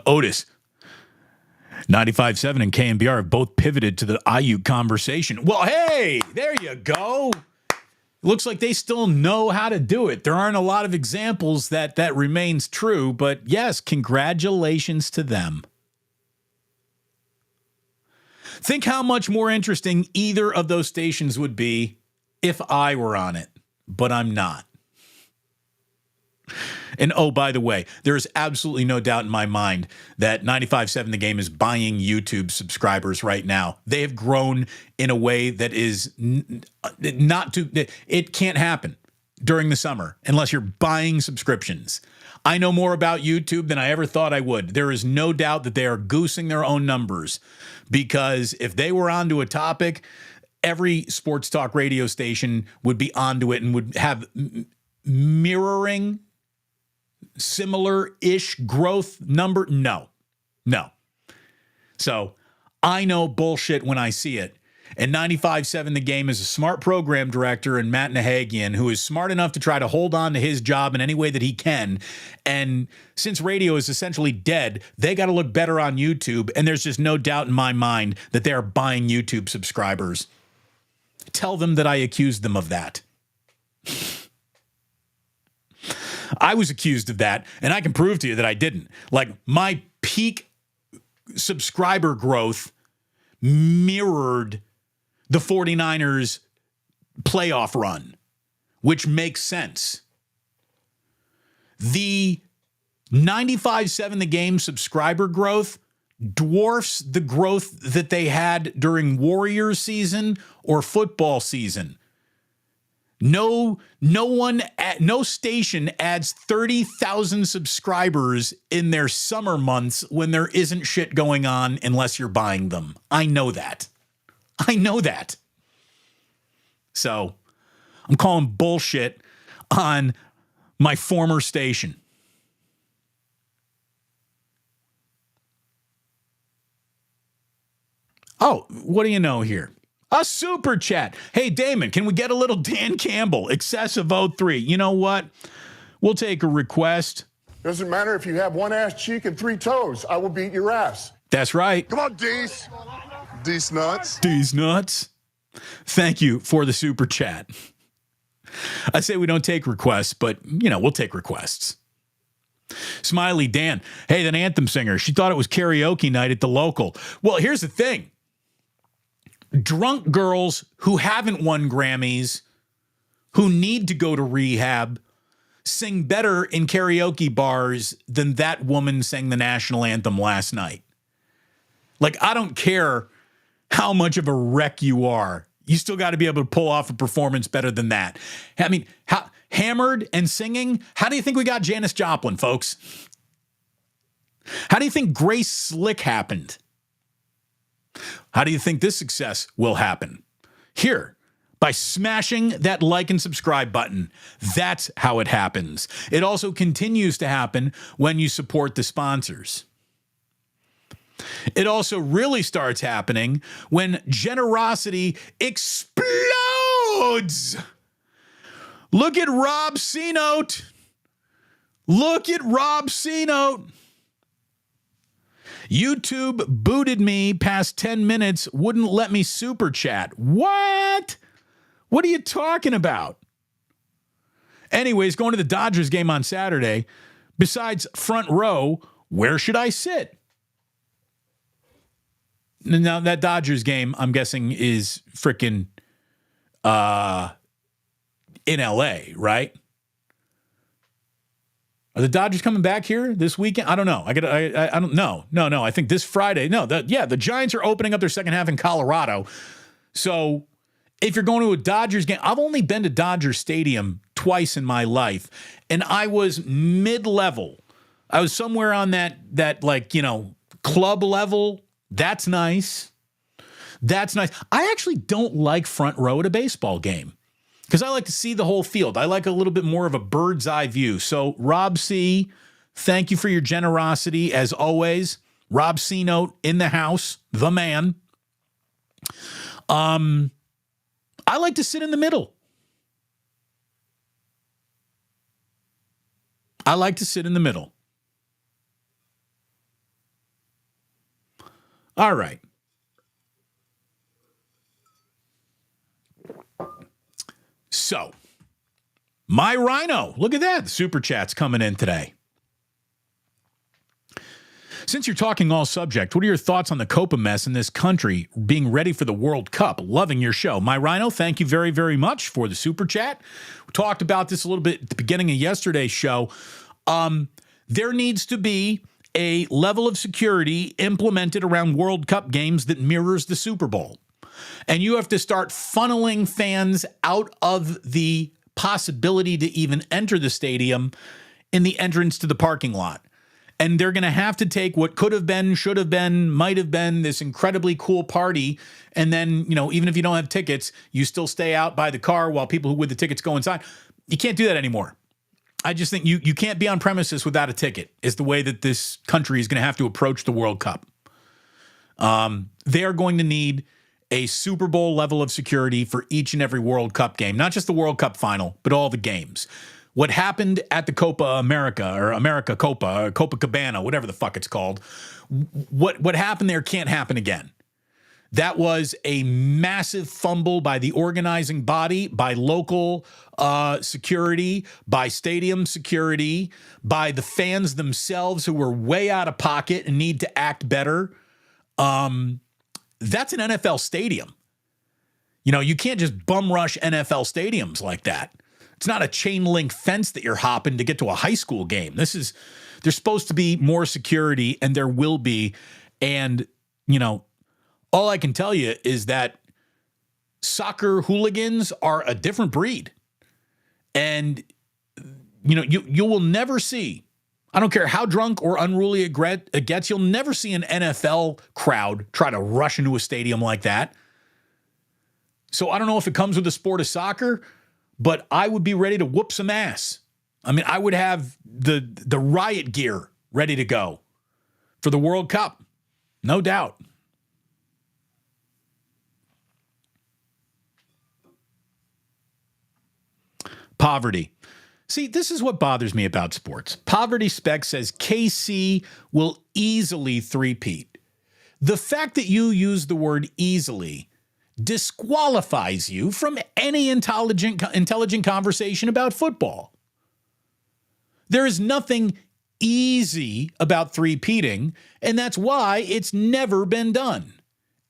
Otis, 95.7 and KNBR have both pivoted to the Aiyuk conversation. Well, hey, there you go. Looks like they still know how to do it. There aren't a lot of examples that remains true, but yes, congratulations to them. Think how much more interesting either of those stations would be if I were on it, but I'm not. And oh, by the way, there is absolutely no doubt in my mind that 95.7 The Game is buying YouTube subscribers right now. They have grown in a way that is it can't happen during the summer unless you're buying subscriptions. I know more about YouTube than I ever thought I would. There is no doubt that they are goosing their own numbers, because if they were onto a topic, every sports talk radio station would be onto it and would have mirroring similar-ish growth number. No. So I know bullshit when I see it. And 95.7 The Game is a smart program director, and Matt Nahagian, who is smart enough to try to hold on to his job in any way that he can. And since radio is essentially dead, they got to look better on YouTube. And there's just no doubt in my mind that they are buying YouTube subscribers. Tell them that I accused them of that. I was accused of that, and I can prove to you that I didn't. Like, my peak subscriber growth mirrored the 49ers playoff run, which makes sense. The 95.7 The Game subscriber growth dwarfs the growth that they had during Warriors season or football season. No station adds 30,000 subscribers in their summer months when there isn't shit going on unless you're buying them. I know that. So I'm calling bullshit on my former station. Oh, what do you know here? A super chat. Hey, Damon, can we get a little Dan Campbell? Excessive 03. You know what? We'll take a request. Doesn't matter if you have one ass cheek and three toes. I will beat your ass. That's right. Come on, D's. D's nuts. D's nuts. Thank you for the super chat. I say we don't take requests, but, we'll take requests. Smiley Dan. Hey, that anthem singer. She thought it was karaoke night at the local. Well, here's the thing. Drunk girls who haven't won Grammys, who need to go to rehab, sing better in karaoke bars than that woman sang the national anthem last night. Like, I don't care how much of a wreck you are. You still got to be able to pull off a performance better than that. I mean, hammered and singing, how do you think we got Janis Joplin, folks? How do you think Grace Slick happened? How do you think this success will happen? Here, by smashing that like and subscribe button. That's how it happens. It also continues to happen when you support the sponsors. It also really starts happening when generosity explodes. Look at Rob C-Note. YouTube booted me past 10 minutes, wouldn't let me super chat. What? What are you talking about? Anyways, going to the Dodgers game on Saturday. Besides front row, where should I sit? Now, that Dodgers game, I'm guessing, is freaking in LA, right? Are the Dodgers coming back here this weekend? I don't know. I don't know. No. I think this Friday. No, the Giants are opening up their second half in Colorado. So if you're going to a Dodgers game, I've only been to Dodger Stadium twice in my life, and I was mid-level. I was somewhere on that like, club level. That's nice. That's nice. I actually don't like front row at a baseball game because I like to see the whole field. I like a little bit more of a bird's eye view. So, Rob C., thank you for your generosity as always. Rob C. Note in the house, the man. I like to sit in the middle. I like to sit in the middle. All right. So, my Rhino, look at that. The super chat's coming in today. Since you're talking all subject, what are your thoughts on the Copa mess in this country being ready for the World Cup? Loving your show. My Rhino, thank you very, very much for the super chat. We talked about this a little bit at the beginning of yesterday's show. There needs to be a level of security implemented around World Cup games that mirrors the Super Bowl. And you have to start funneling fans out of the possibility to even enter the stadium in the entrance to the parking lot. And they're going to have to take what could have been, should have been, might have been this incredibly cool party. And then, even if you don't have tickets, you still stay out by the car while people who with the tickets go inside. You can't do that anymore. I just think you can't be on premises without a ticket is the way that this country is going to have to approach the World Cup. They are going to need a Super Bowl level of security for each and every World Cup game, not just the World Cup final, but all the games. What happened at the Copa America or America Copa or Copacabana, whatever the fuck it's called, what happened there can't happen again. That was a massive fumble by the organizing body, by local security, by stadium security, by the fans themselves who were way out of pocket and need to act better. That's an NFL stadium. You can't just bum rush NFL stadiums like that. It's not a chain link fence that you're hopping to get to a high school game. There's supposed to be more security, and there will be. And, all I can tell you is that soccer hooligans are a different breed. And, you will never see, I don't care how drunk or unruly it gets, you'll never see an NFL crowd try to rush into a stadium like that. So I don't know if it comes with the sport of soccer, but I would be ready to whoop some ass. I mean, I would have the riot gear ready to go for the World Cup. No doubt. Poverty. See, this is what bothers me about sports. Poverty Spec says KC will easily three-peat. The fact that you use the word easily disqualifies you from any intelligent conversation about football. There is nothing easy about three-peating, and that's why it's never been done.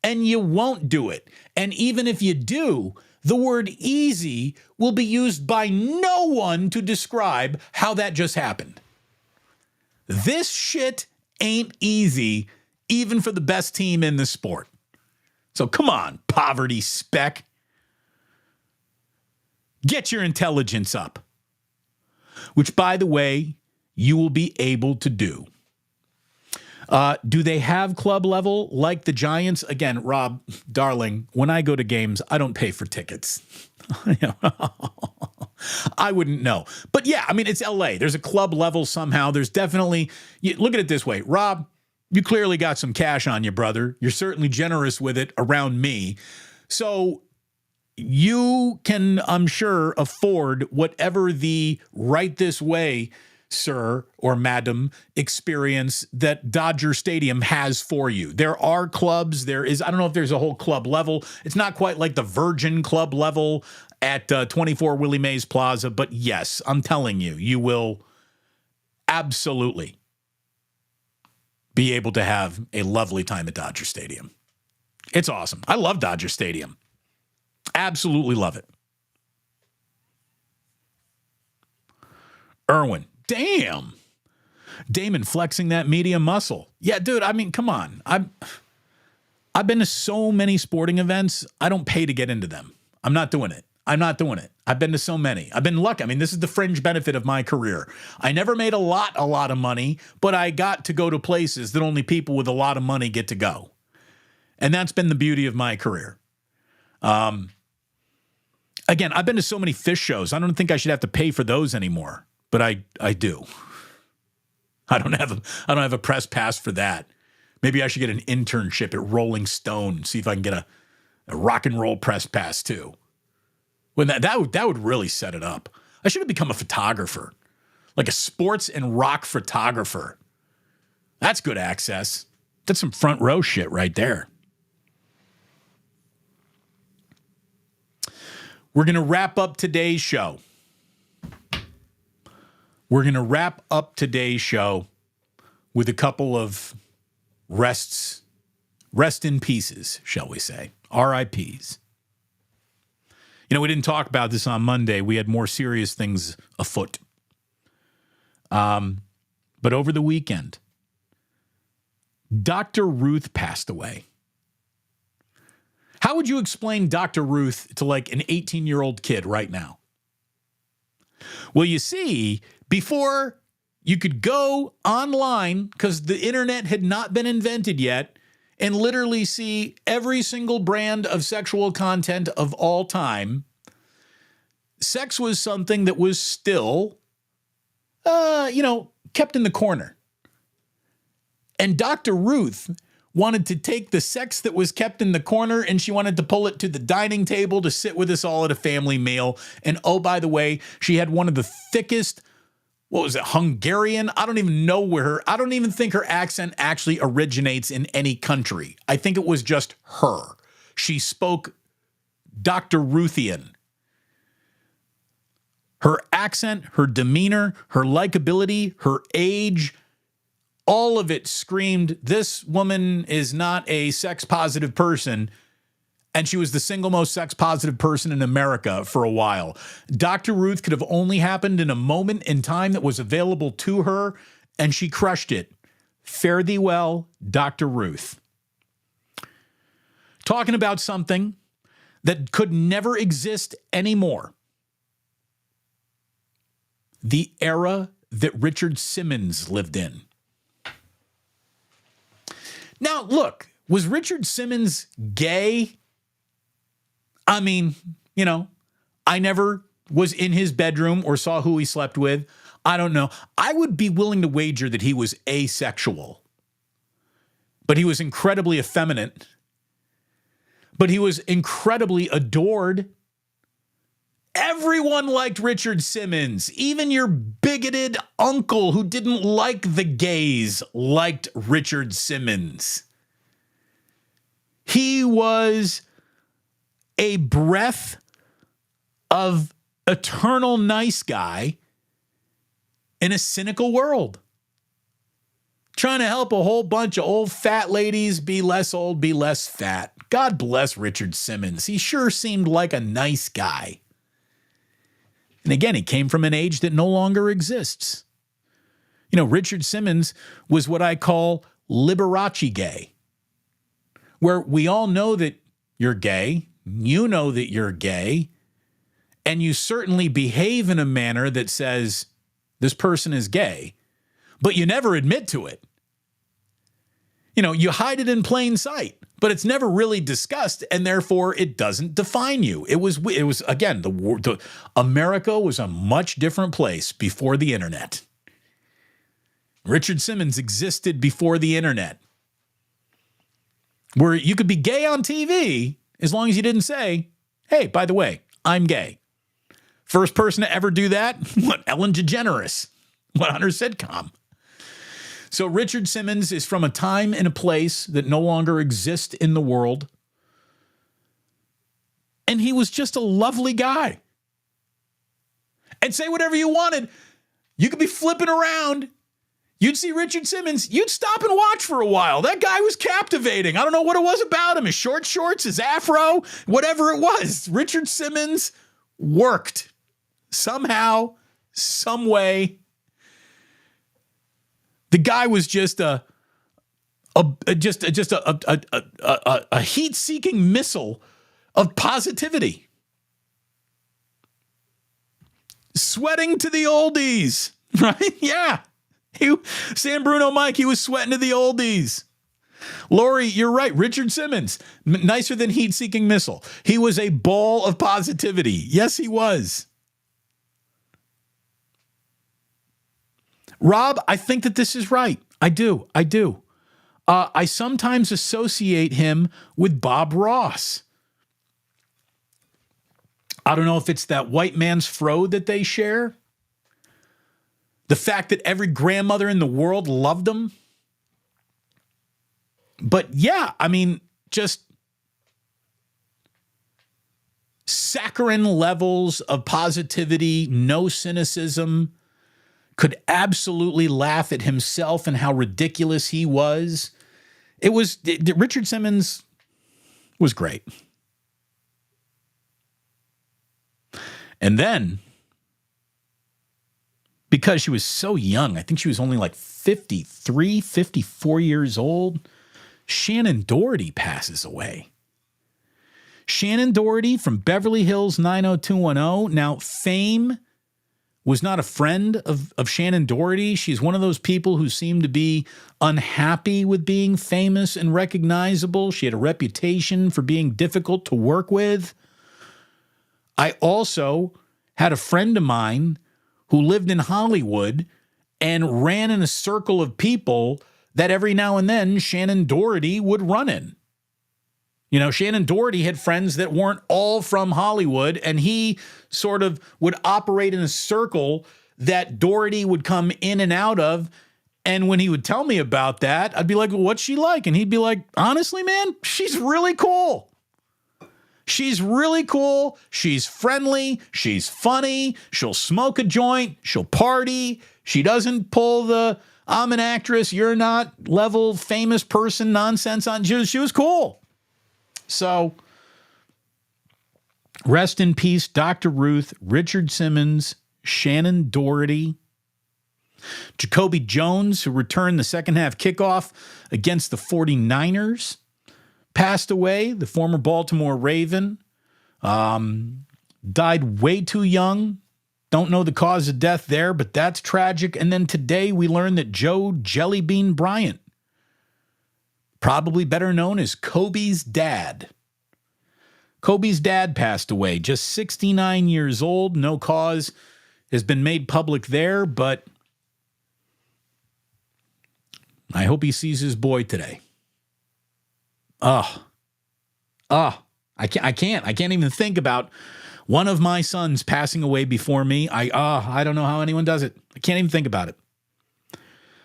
And you won't do it. And even if you do, the word easy will be used by no one to describe how that just happened. This shit ain't easy, even for the best team in the sport. So come on, Poverty Spec. Get your intelligence up. Which, by the way, you will be able to do. Do they have club level like the Giants? Again, Rob, darling, when I go to games, I don't pay for tickets. I wouldn't know. But yeah, I mean, it's LA. There's a club level somehow. There's definitely, look at it this way. Rob, you clearly got some cash on you, brother. You're certainly generous with it around me. So you can, I'm sure, afford whatever the right this way, sir or madam, experience that Dodger Stadium has for you. There are clubs. There is, I don't know if there's a whole club level. It's not quite like the Virgin Club level at 24 Willie Mays Plaza. But yes, I'm telling you, you will absolutely be able to have a lovely time at Dodger Stadium. It's awesome. I love Dodger Stadium. Absolutely love it. Irwin. Damn. Damon flexing that media muscle. Yeah, dude, I mean, come on. I've been to so many sporting events. I don't pay to get into them. I'm not doing it. I'm not doing it. I've been to so many. I've been lucky. I mean, this is the fringe benefit of my career. I never made a lot of money, but I got to go to places that only people with a lot of money get to go. And that's been the beauty of my career. Again, I've been to so many fish shows. I don't think I should have to pay for those anymore, but I do. I don't have a press pass for that. Maybe I should get an internship at Rolling Stone, see if I can get a rock and roll press pass too. When that would really set it up. I should have become a photographer, like a sports and rock photographer. That's good access. That's some front row shit right there. We're going to wrap up today's show. We're going to wrap up today's show with a couple of rest in pieces, shall we say, RIPs. You know, we didn't talk about this on Monday. We had more serious things afoot. But over the weekend, Dr. Ruth passed away. How would you explain Dr. Ruth to like an 18-year-old kid right now? Well, you see, before you could go online, because the internet had not been invented yet, and literally see every single brand of sexual content of all time, sex was something that was still, kept in the corner. And Dr. Ruth wanted to take the sex that was kept in the corner and she wanted to pull it to the dining table to sit with us all at a family meal. And oh, by the way, she had one of the thickest, Hungarian? I don't even think her accent actually originates in any country. I think it was just her. She spoke Dr. Ruthian. Her accent, her demeanor, her likability, her age, all of it screamed, this woman is not a sex-positive person. And she was the single most sex-positive person in America for a while. Dr. Ruth could have only happened in a moment in time that was available to her, and she crushed it. Fare thee well, Dr. Ruth. Talking about something that could never exist anymore. The era that Richard Simmons lived in. Now, look, was Richard Simmons gay? I mean, I never was in his bedroom or saw who he slept with. I don't know. I would be willing to wager that he was asexual. But he was incredibly effeminate. But he was incredibly adored. Everyone liked Richard Simmons. Even your bigoted uncle who didn't like the gays liked Richard Simmons. He was a breath of eternal nice guy in a cynical world. Trying to help a whole bunch of old fat ladies be less old, be less fat. God bless Richard Simmons. He sure seemed like a nice guy. And again, he came from an age that no longer exists. Richard Simmons was what I call Liberace gay, where we all know that you're gay, you know that you're gay, and you certainly behave in a manner that says this person is gay, but you never admit to it. You hide it in plain sight, but it's never really discussed, and therefore it doesn't define you. It was again, America was a much different place before the internet. Richard Simmons existed before the internet, where you could be gay on TV as long as you didn't say, hey, by the way, I'm gay. First person to ever do that? What, Ellen DeGeneres? What, on her sitcom? So Richard Simmons is from a time and a place that no longer exists in the world. And he was just a lovely guy. And say whatever you wanted. You could be flipping around. You'd see Richard Simmons. You'd stop and watch for a while. That guy was captivating. I don't know what it was about him. His short shorts, his afro, whatever it was. Richard Simmons worked. Somehow, some way. The guy was just a heat-seeking missile of positivity. sweating to the oldies, right? Yeah. San Bruno Mike, he was sweating to the oldies. Lori, you're right. Richard Simmons, nicer than heat-seeking missile. He was a ball of positivity. Yes, he was. Rob, I think that this is right. I do. I sometimes associate him with Bob Ross. I don't know if it's that white man's fro that they share. The fact that every grandmother in the world loved him. But yeah, I mean, just saccharine levels of positivity, no cynicism, could absolutely laugh at himself and how ridiculous he was. Richard Simmons was great. And then, because she was so young, I think she was only like 53, 54 years old, Shannon Doherty passes away. Shannon Doherty from Beverly Hills 90210. Now, fame was not a friend of Shannon Doherty. She's one of those people who seem to be unhappy with being famous and recognizable. She had a reputation for being difficult to work with. I also had a friend of mine who lived in Hollywood and ran in a circle of people that every now and then Shannon Doherty would run in. You know, Shannon Doherty had friends that weren't all from Hollywood, and he sort of would operate in a circle that Doherty would come in and out of. And when he would tell me about that, I'd be like, well, what's she like? And he'd be like, honestly, man, she's really cool. She's really cool. She's friendly. She's funny. She'll smoke a joint. She'll party. She doesn't pull the I'm an actress, you're not level famous person nonsense on. She was cool. So rest in peace, Dr. Ruth, Richard Simmons, Shannon Doherty, Jacoby Jones, who returned the second half kickoff against the 49ers, passed away. The former Baltimore Raven died way too young. Don't know the cause of death there, but that's tragic. And then today we learned that Joe Jellybean Bryant, probably better known as Kobe's dad. Kobe's dad passed away, just 69 years old. No cause has been made public there, but I hope he sees his boy today. I can't even think about one of my sons passing away before me. I don't know how anyone does it. I can't even think about it.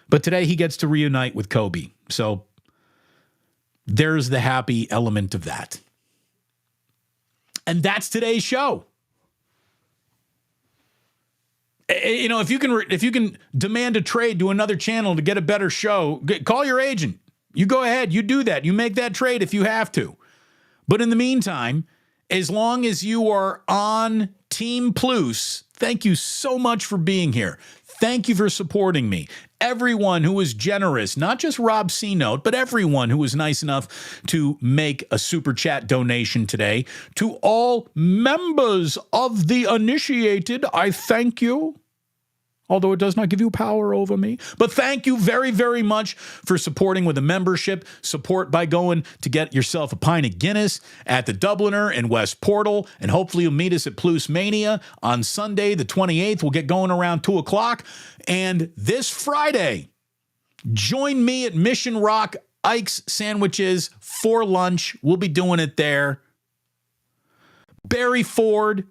But today he gets to reunite with Kobe. So there's the happy element of that. And that's today's show. You know, if you can demand a trade to another channel to get a better show, call your agent. You go ahead, you do that. You make that trade if you have to. But in the meantime, as long as you are on Team Plus, thank you so much for being here. Thank you for supporting me. Everyone who was generous, not just Rob C-Note, but everyone who was nice enough to make a super chat donation today. To all members of the initiated, I thank you. Although it does not give you power over me. But thank you very, very much for supporting with a membership. Support by going to get yourself a pint of Guinness at the Dubliner in West Portal. And hopefully you'll meet us at Plo Mania on Sunday, the 28th. We'll get going around 2 o'clock. And this Friday, join me at Mission Rock Ike's Sandwiches for lunch. We'll be doing it there. Barry Ford,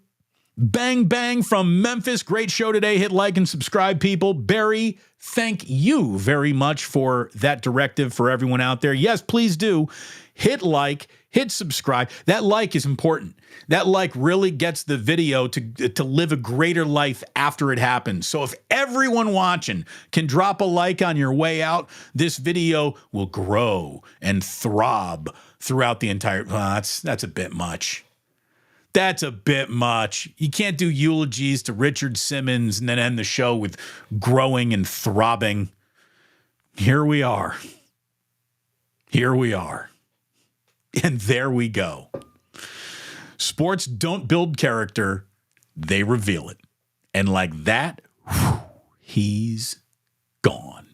Bang Bang from Memphis. Great show today. Hit like and subscribe, people. Barry, thank you very much for that directive for everyone out there. Yes, please do. Hit like, hit subscribe. That like is important. That like really gets the video to live a greater life after it happens. So if everyone watching can drop a like on your way out, this video will grow and throb throughout the entire... that's a bit much. That's a bit much. You can't do eulogies to Richard Simmons and then end the show with growing and throbbing. Here we are. Here we are. And there we go. Sports don't build character, they reveal it. And like that, he's gone.